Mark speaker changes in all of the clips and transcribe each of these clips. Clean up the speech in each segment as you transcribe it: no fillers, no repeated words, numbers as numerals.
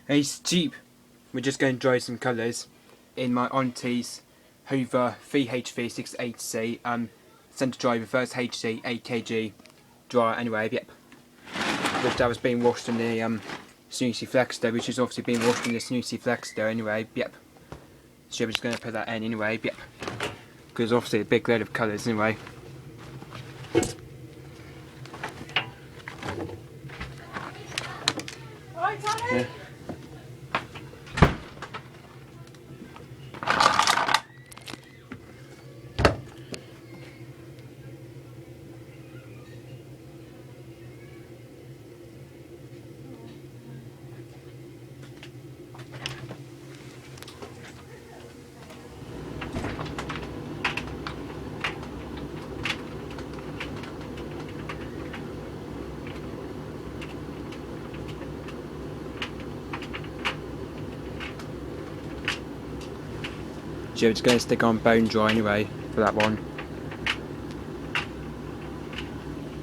Speaker 1: Hey, Steep, we're just going to dry some colours in my auntie's Hoover 3H368C centre dry reverse HC 8kg dryer anyway, yep. Which that was being washed in the Snoozy Flexster, which is obviously being washed in the Snoozy Flexster anyway, yep. So we're just going to put that in anyway, yep. Because obviously a big load of colours anyway.
Speaker 2: Alright, Tommy?
Speaker 1: Yeah. So we're just going to stick on bone dry anyway for that one.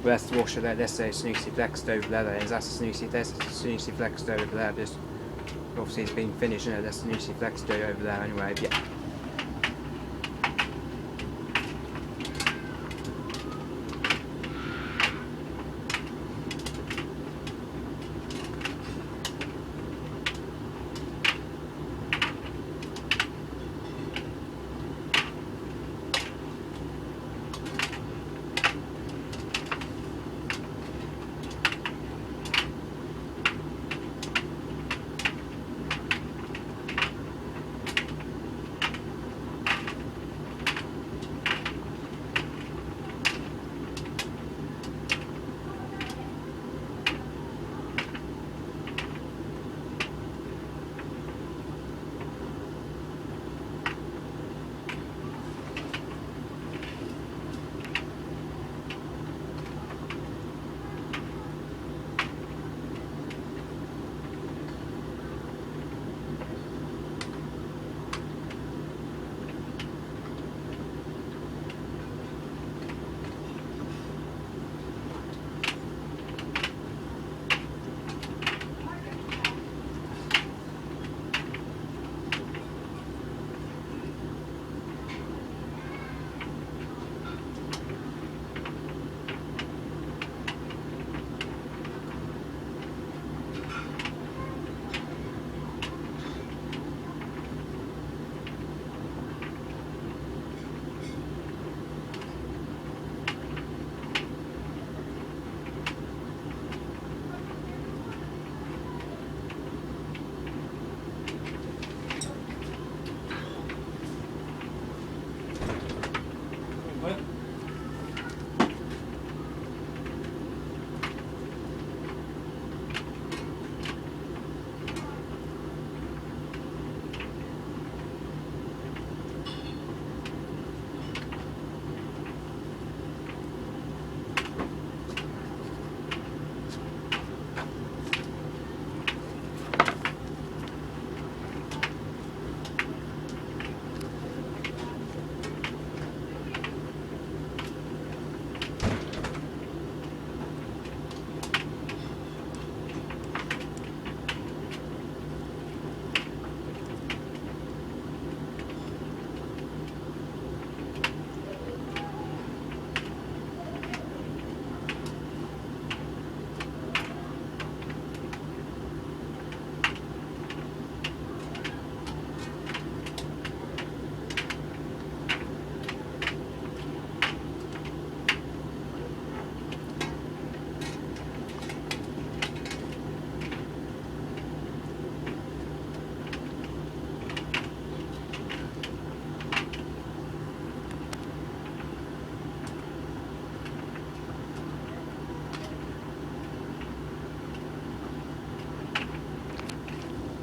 Speaker 1: Well, that's the washer there, that's the Snoozy Flexster over there, that's the Snoozy Flexster over there, just obviously it's been finished, that's the Snoozy Flexster over there anyway, yeah.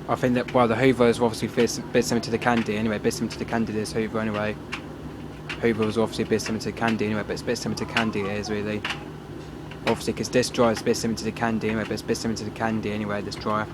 Speaker 1: I think that, well, the Hoover is obviously bit similar to the Candy anyway, bit similar to the Candy this Hoover anyway. Hoover was obviously a bit similar to the Candy anyway, but it's a bit similar to Candy it is really. Obviously because this dryer is a bit similar to the Candy anyway, but it's a bit similar to the Candy anyway, this dryer.